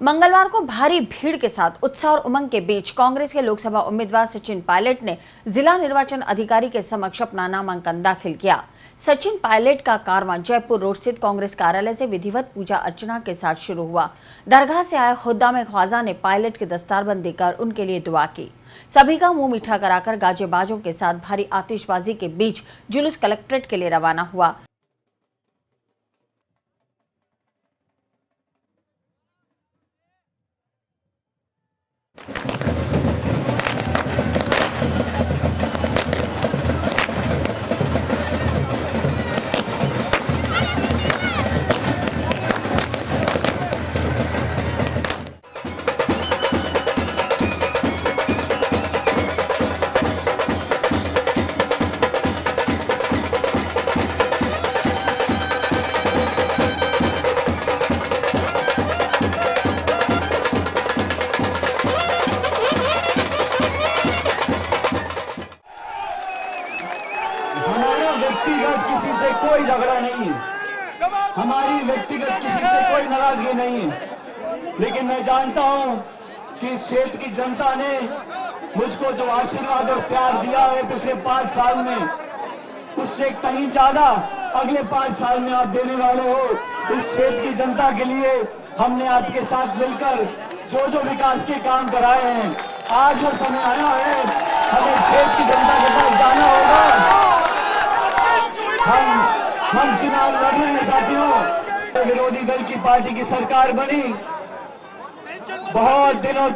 मंगलवार को भारी भीड़ के साथ उत्साह और उमंग के बीच कांग्रेस के लोकसभा उम्मीदवार सचिन पायलट ने जिला निर्वाचन अधिकारी के समक्ष अपना नामांकन दाखिल किया। सचिन पायलट का कारवां जयपुर रोड स्थित कांग्रेस कार्यालय से विधिवत पूजा अर्चना के साथ शुरू हुआ। दरगाह से आए खुद्दाम ख्वाजा ने पायलट की दस्तारबंदी कर उनके लिए दुआ की। सभी का मुंह मीठा कराकर गाजे बाजों के साथ भारी आतिशबाजी के बीच जुलूस कलेक्ट्रेट के लिए रवाना हुआ। व्यक्तिगत किसी से कोई झगड़ा नहीं है, हमारी व्यक्तिगत किसी से कोई नाराजगी नहीं है, लेकिन मैं जानता हूं कि इस क्षेत्र की जनता ने मुझको जो आशीर्वाद और प्यार दिया है पिछले 5 साल में, उससे कहीं ज्यादा अगले 5 साल में आप देने वाले हो। इस क्षेत्र की जनता के लिए हमने आपके साथ मिलकर जो विकास के काम कराए हैं, आज वो समय आया है हमें क्षेत्र की जनता के पास जाना होगा। हम चुनाव लड़ रहे हैं साथियों। विरोधी दल की पार्टी की सरकार बनी, बहुत दिनों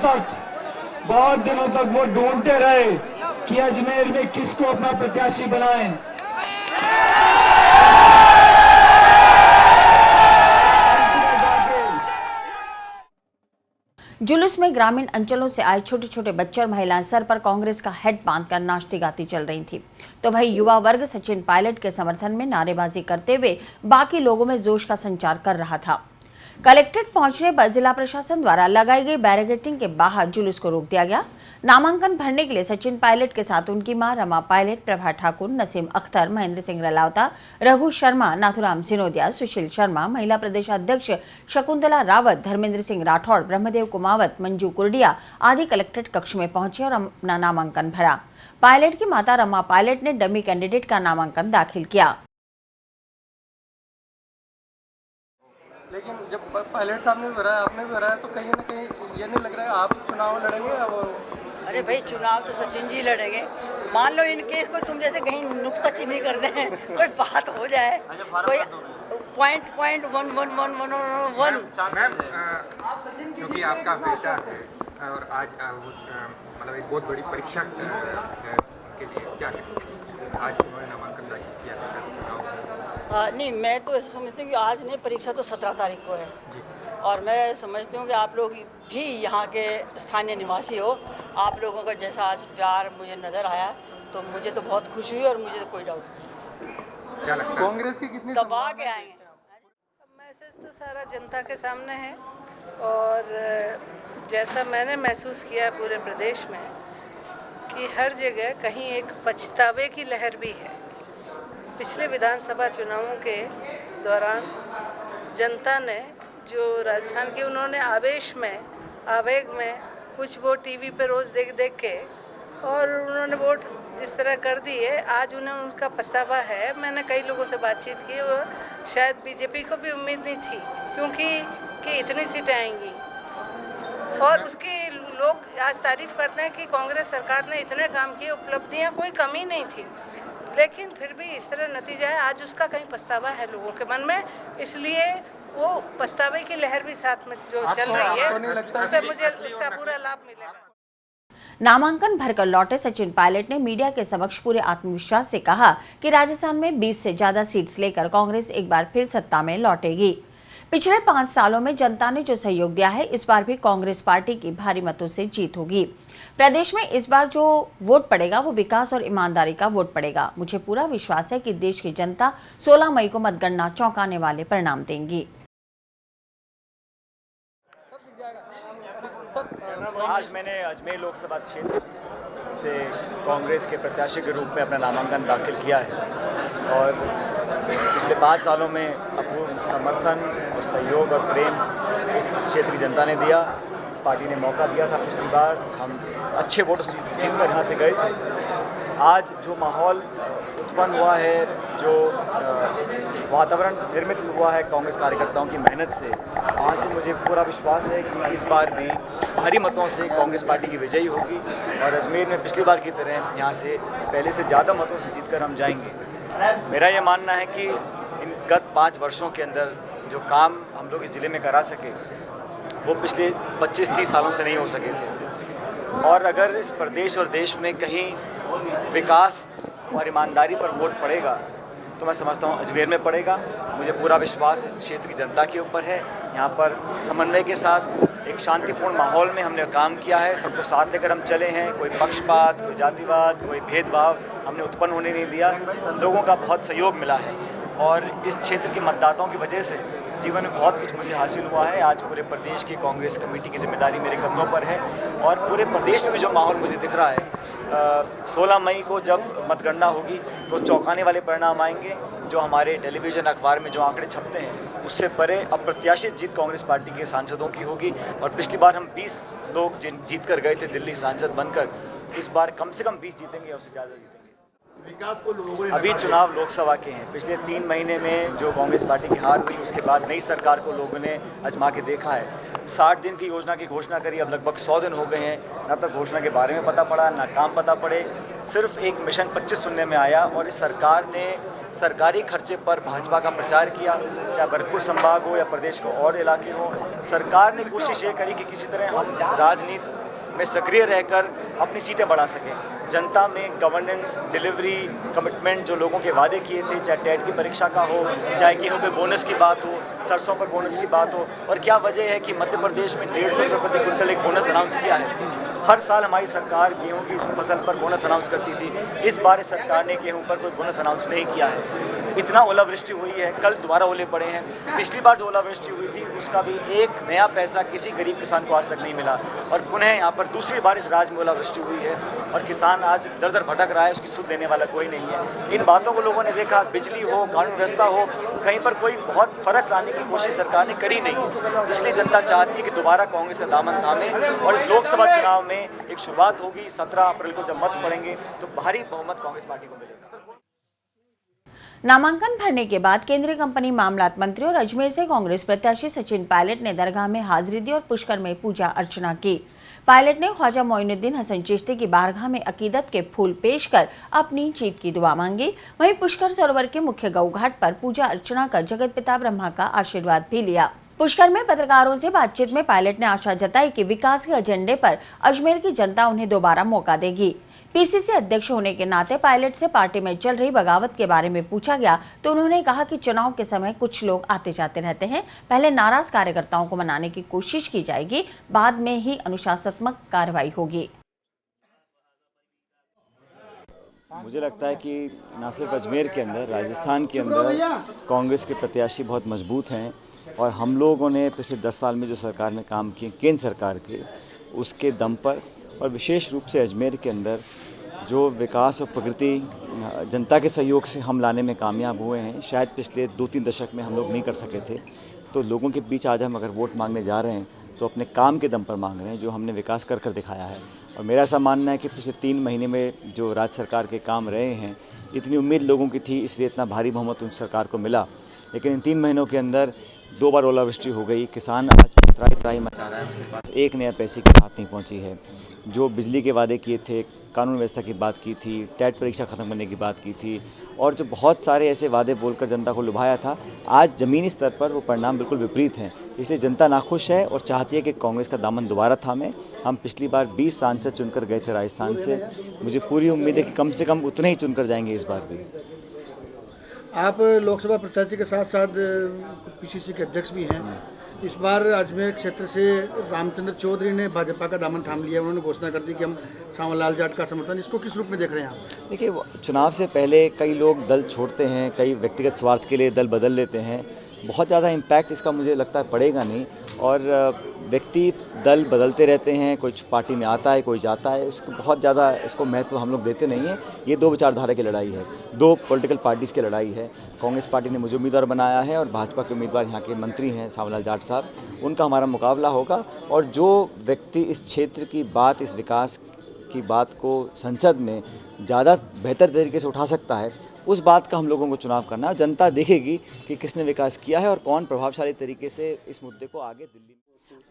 तक वो ढूंढते रहे कि अजमेर में किसको अपना प्रत्याशी बनाएं। जुलूस में ग्रामीण अंचलों से आए छोटे छोटे बच्चे और महिलाएं सर पर कांग्रेस का हेड बांधकर नाचती गाती चल रही थी, तो वही युवा वर्ग सचिन पायलट के समर्थन में नारेबाजी करते हुए बाकी लोगों में जोश का संचार कर रहा था। कलेक्ट्रेट पहुंचने पर जिला प्रशासन द्वारा लगाई गई बैरिकेडिंग के बाहर जुलूस को रोक दिया गया। नामांकन भरने के लिए सचिन पायलट के साथ उनकी मां रमा पायलट, प्रभा ठाकुर, नसीम अख्तर, महेंद्र सिंह रलावता, रघु शर्मा, नाथुराम सिनोदिया, सुशील शर्मा, महिला प्रदेश अध्यक्ष शकुंतला रावत, धर्मेंद्र सिंह राठौड़, ब्रह्मदेव कुमावत, मंजू कुर्डिया आदि कलेक्ट्रेट कक्ष में पहुंचे और अपना नामांकन भरा। पायलट की माता रमा पायलट ने डमी कैंडिडेट का नामांकन दाखिल किया। लेकिन जब पायलट साहब ने भी भरा है, आपने भी भरा है, तो कहीं ना कहीं ये नहीं लग रहा है आप चुनाव लड़ेंगे अब? अरे भाई, चुनाव तो सचिन जी लड़ेंगे। मान लो इन केस कोई तुम जैसे कहीं नुक्ताचीनी कर दें, कोई बात हो जाए, कोई .1 मैम, क्योंकि आपका बेटा है और आज मतलब एक बहुत बड़ी परीक्षा है उनके लिए, क्या करें? आज उन्होंने नामांकन दाखिल किया है चुनाव। नहीं, मैं तो ऐसा समझती हूँ कि आज नहीं, परीक्षा तो 17 तारीख को है और मैं समझती हूँ कि आप लोग भी यहाँ के स्थानीय निवासी हो, आप लोगों का जैसा आज प्यार मुझे नज़र आया तो मुझे तो बहुत खुशी हुई और मुझे तो कोई डाउट नहीं। क्या लगता है कांग्रेस की कितनी दबा के आएंगे? मैसेज तो सारा जनता के सामने है और जैसा मैंने महसूस किया पूरे प्रदेश में कि हर जगह कहीं एक पछतावे की लहर भी है। पिछले विधानसभा चुनावों के दौरान जनता ने जो राजस्थान के उन्होंने आवेग में कुछ वोट टीवी पे रोज़ देख के और उन्होंने वोट जिस तरह कर दी है, आज उन्हें उसका पछतावा है। मैंने कई लोगों से बातचीत की, वो शायद बीजेपी को भी उम्मीद नहीं थी क्योंकि इतनी सीटें आएंगी और उसकी लोग आज तारीफ करते हैं कि कांग्रेस सरकार ने इतने काम किए, उपलब्धियां कोई कमी नहीं थी, लेकिन फिर भी इस तरह नतीजा है। आज उसका कहीं पछतावा है लोगों के मन में, इसलिए वो पछतावे की लहर भी साथ में जो चल रही है, उससे मुझे उसका पूरा लाभ मिलेगा। नामांकन भरकर लौटे सचिन पायलट ने मीडिया के समक्ष पूरे आत्मविश्वास से कहा कि राजस्थान में 20 से ज्यादा सीट्स लेकर कांग्रेस एक बार फिर सत्ता में लौटेगी। पिछले 5 सालों में जनता ने जो सहयोग दिया है, इस बार भी कांग्रेस पार्टी की भारी मतों से जीत होगी। प्रदेश में इस बार जो वोट पड़ेगा वो विकास और ईमानदारी का वोट पड़ेगा। मुझे पूरा विश्वास है कि देश की जनता 16 मई को मतगणना चौंकाने वाले परिणाम देंगी। आज मैंने अजमेर लोकसभा क्षेत्र से कांग्रेस के प्रत्याशी के रूप में अपना नामांकन दाखिल किया है और पिछले 5 सालों में अपूर्व समर्थन और सहयोग और प्रेम इस क्षेत्र की जनता ने दिया, पार्टी ने मौका दिया था। पिछली बार हम अच्छे वोटों से जीतकर यहाँ से गए थे। आज जो माहौल उत्पन्न हुआ है, जो वातावरण निर्मित हुआ है कांग्रेस कार्यकर्ताओं की मेहनत से, आज से मुझे पूरा विश्वास है कि इस बार भी भारी मतों से कांग्रेस पार्टी की विजयी होगी और अजमेर में पिछली बार की तरह यहाँ से पहले से ज़्यादा मतों से जीतकर हम जाएंगे। मेरा ये मानना है कि इन गत 5 वर्षों के अंदर जो काम हम लोग इस ज़िले में करा सके वो पिछले 25-30 सालों से नहीं हो सके थे। और अगर इस प्रदेश और देश में कहीं विकास और ईमानदारी पर वोट पड़ेगा तो मैं समझता हूँ अजमेर में पड़ेगा। मुझे पूरा विश्वास इस क्षेत्र की जनता के ऊपर है। यहाँ पर समन्वय के साथ एक शांतिपूर्ण माहौल में हमने काम किया है। सबको साथ लेकर हम चले हैं। कोई पक्षपात, कोई जातिवाद, कोई भेदभाव हमने उत्पन्न होने नहीं दिया। लोगों का बहुत सहयोग मिला है और इस क्षेत्र के मतदाताओं की वजह से जीवन में बहुत कुछ मुझे हासिल हुआ है। आज पूरे प्रदेश की कांग्रेस कमेटी की जिम्मेदारी मेरे कंधों पर है और पूरे प्रदेश में भी जो माहौल मुझे दिख रहा है, 16 मई को जब मतगणना होगी तो चौंकाने वाले परिणाम आएंगे। जो हमारे टेलीविज़न अखबार में जो आंकड़े छपते हैं उससे परे अप्रत्याशित जीत कांग्रेस पार्टी के सांसदों की होगी। और पिछली बार हम 20 लोग जीत कर गए थे दिल्ली सांसद बनकर, इस बार कम से कम 20 जीतेंगे, उससे ज़्यादा जीतेंगे। विकास को लोगों ने अभी चुनाव लोकसभा के हैं। पिछले 3 महीने में जो कांग्रेस पार्टी की हार हुई उसके बाद नई सरकार को लोगों ने आजमा के देखा है। 60 दिन की योजना की घोषणा करी, अब लगभग 100 दिन हो गए हैं। ना तो घोषणा के बारे में पता पड़ा, ना काम पता पड़े। सिर्फ एक मिशन 25 सुनने में आया और इस सरकार ने सरकारी खर्चे पर भाजपा का प्रचार किया, चाहे भरतपुर संभाग हो या प्रदेश के और इलाके हो। सरकार ने कोशिश ये करी कि किसी तरह हम राजनीति में सक्रिय रहकर अपनी सीटें बढ़ा सकें। जनता में गवर्नेंस, डिलीवरी, कमिटमेंट जो लोगों के वादे किए थे, चाहे टेट की परीक्षा का हो, चाहे गेहूं पे बोनस की बात हो, सरसों पर बोनस की बात हो। और क्या वजह है कि मध्य प्रदेश में 150 रुपये प्रति क्विंटल एक बोनस अनाउंस किया है। हर साल हमारी सरकार गेहूं की फसल पर बोनस अनाउंस करती थी। इस बार इस सरकार ने गेहूं पर कोई बोनस अनाउंस नहीं किया है। इतना ओलावृष्टि हुई है, कल दोबारा ओले पड़े हैं। पिछली बार जो ओलावृष्टि हुई थी उसका भी एक नया पैसा किसी गरीब किसान को आज तक नहीं मिला और पुनः यहाँ पर दूसरी बार इस राज्य में ओलावृष्टि हुई है और किसान आज दर दर भटक रहा है, उसकी सुध देने वाला कोई नहीं है। इन बातों को लोगों ने देखा, बिजली हो, कानून व्यवस्था हो, कहीं पर कोई बहुत फर्क लाने की कोशिश सरकार ने करी नहीं। इसलिए जनता चाहती है कि दोबारा कांग्रेस का दामन थामे और इस लोकसभा चुनाव में एक शुरुआत होगी। 17 अप्रैल को जब मत पड़ेंगे तो भारी बहुमत कांग्रेस पार्टी को मिलेगा। नामांकन भरने के बाद केंद्रीय कंपनी मामलात मंत्री और अजमेर से कांग्रेस प्रत्याशी सचिन पायलट ने दरगाह में हाजिरी दी और पुष्कर में पूजा अर्चना की। पायलट ने ख्वाजा मोइनुद्दीन हसन चिश्ती की बारगाह में अकीदत के फूल पेश कर अपनी जीत की दुआ मांगी। वहीं पुष्कर सरोवर के मुख्य गौ घाट पर पूजा अर्चना कर जगत पिता ब्रह्मा का आशीर्वाद भी लिया। पुष्कर में पत्रकारों से बातचीत में पायलट ने आशा जताई कि विकास के एजेंडे पर अजमेर की जनता उन्हें दोबारा मौका देगी। पीसीसी अध्यक्ष होने के नाते पायलट से पार्टी में चल रही बगावत के बारे में पूछा गया तो उन्होंने कहा कि चुनाव के समय कुछ लोग आते जाते रहते हैं। पहले नाराज कार्यकर्ताओं को मनाने की कोशिश की जाएगी, बाद में ही अनुशासनात्मक कार्रवाई होगी। मुझे लगता है कि न सिर्फ अजमेर के अंदर, राजस्थान के अंदर कांग्रेस के प्रत्याशी बहुत मजबूत हैं और हम लोगों ने पिछले 10 साल में जो सरकार में काम किए केंद्र सरकार के, उसके दम पर और विशेष रूप से अजमेर के अंदर जो विकास और प्रगति जनता के सहयोग से हम लाने में कामयाब हुए हैं, शायद पिछले 2-3 दशक में हम लोग नहीं कर सके थे। तो लोगों के बीच आज हम अगर वोट मांगने जा रहे हैं तो अपने काम के दम पर मांग रहे हैं, जो हमने विकास कर दिखाया है। और मेरा ऐसा मानना है कि पिछले 3 महीने में जो राज्य सरकार के काम रहे हैं, इतनी उम्मीद लोगों की थी, इसलिए इतना भारी बहुमत उस सरकार को मिला। लेकिन इन 3 महीनों के अंदर 2 बार ओलावृष्टि हो गई। किसान आज त्राही मचा रहा है, उसके पास एक नया पैसे की राहत नहीं पहुंची है। जो बिजली के वादे किए थे, कानून व्यवस्था की बात की थी, टेट परीक्षा ख़त्म करने की बात की थी और जो बहुत सारे ऐसे वादे बोलकर जनता को लुभाया था, आज ज़मीनी स्तर पर वो परिणाम बिल्कुल विपरीत हैं। इसलिए जनता नाखुश है और चाहती है कि कांग्रेस का दामन दोबारा थामे। हम पिछली बार 20 सांसद चुनकर गए थे राजस्थान से, मुझे पूरी उम्मीद है कि कम से कम उतने ही चुनकर जाएंगे इस बार भी। आप लोकसभा प्रत्याशी के साथ साथ पीसीसी के अध्यक्ष भी हैं। इस बार अजमेर क्षेत्र से रामचंद्र चौधरी ने भाजपा का दामन थाम लिया। उन्होंने घोषणा कर दी कि हम सांवरलाल जाट का समर्थन, इसको किस रूप में देख रहे हैं आप? देखिए, चुनाव से पहले कई लोग दल छोड़ते हैं, कई व्यक्तिगत स्वार्थ के लिए दल बदल लेते हैं। बहुत ज़्यादा इम्पैक्ट इसका मुझे लगता है पड़ेगा नहीं। और व्यक्ति दल बदलते रहते हैं, कोई पार्टी में आता है, कोई जाता है, उसको बहुत ज़्यादा इसको महत्व हम लोग देते नहीं हैं। ये दो विचारधारा की लड़ाई है, दो पॉलिटिकल पार्टीज़ की लड़ाई है। कांग्रेस पार्टी ने मुझे उम्मीदवार बनाया है और भाजपा के उम्मीदवार यहाँ के मंत्री हैं सावंतलाल जाट साहब, उनका हमारा मुकाबला होगा। और जो व्यक्ति इस क्षेत्र की बात, इस विकास की बात को संसद में ज़्यादा बेहतर तरीके से उठा सकता है, उस बात का हम लोगों को चुनाव करना है। जनता देखेगी कि किसने विकास किया है और कौन प्रभावशाली तरीके से इस मुद्दे को आगे दिल्ली।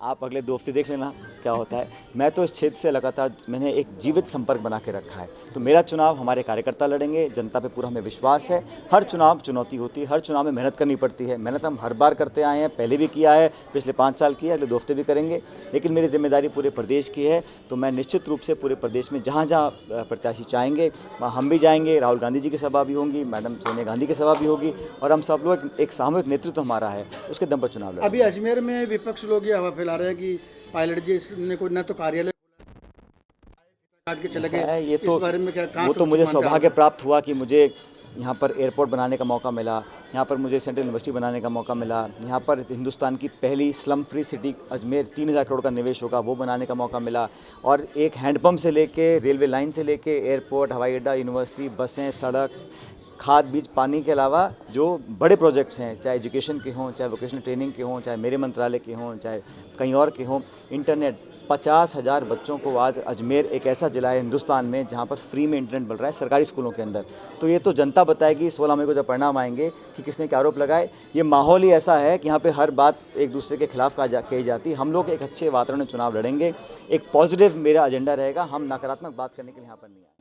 आप अगले 2 हफ्ते देख लेना क्या होता है। मैं तो इस क्षेत्र से लगातार मैंने एक जीवित संपर्क बना के रखा है। तो मेरा चुनाव हमारे कार्यकर्ता लड़ेंगे, जनता पे पूरा हमें विश्वास है। हर चुनाव चुनौती होती है, हर चुनाव में मेहनत करनी पड़ती है। मेहनत हम हर बार करते आए हैं, पहले भी किया है, पिछले 5 साल की है, अगले 2 हफ्ते भी करेंगे। लेकिन मेरी जिम्मेदारी पूरे प्रदेश की है, तो मैं निश्चित रूप से पूरे प्रदेश में जहाँ जहाँ प्रत्याशी चाहेंगे वहाँ हम भी जाएंगे। राहुल गांधी जी की सभा भी होंगी, मैडम सोनिया गांधी की सभा भी होगी, और हम सब लोग एक सामूहिक नेतृत्व हमारा है, उसके दम पर चुनाव लड़ेंगे। अभी अजमेर में विपक्ष लोग ये हवा फैला रहे हैं कि पायलट जी ने कोई न तो कार्यालय काट के चले गए, ये तो इस बारे में क्या वो तो मुझे सौभाग्य प्राप्त हुआ कि मुझे यहाँ पर एयरपोर्ट बनाने का मौका मिला, यहाँ पर मुझे सेंट्रल यूनिवर्सिटी बनाने का मौका मिला, यहाँ पर हिंदुस्तान की पहली slum free city Ajmer 3000 crore का निवेश होगा वो बनाने का मौका मिला। और एक हैंडपम्प से लेके रेलवे लाइन से लेके एयरपोर्ट, हवाई अड्डा, यूनिवर्सिटी, बसें, सड़क, खाद, बीज, पानी के अलावा जो बड़े प्रोजेक्ट्स हैं, चाहे एजुकेशन के हों, चाहे वोकेशनल ट्रेनिंग के हों, चाहे मेरे मंत्रालय के हों, चाहे कहीं और के हों, इंटरनेट, 50,000 बच्चों को आज अजमेर एक ऐसा ज़िला है हिंदुस्तान में जहाँ पर फ्री में इंटरनेट मिल रहा है सरकारी स्कूलों के अंदर। तो ये तो जनता बताएगी 16 मई को जब परिणाम आएंगे कि किसने क्या आरोप लगाए। ये माहौल ही ऐसा है कि यहाँ पे हर बात एक दूसरे के खिलाफ कही जाती। हम लोग एक अच्छे वातावरण में चुनाव लड़ेंगे, एक पॉजिटिव मेरा एजेंडा रहेगा। हम नकारात्मक बात करने के लिए यहाँ पर नहीं आए।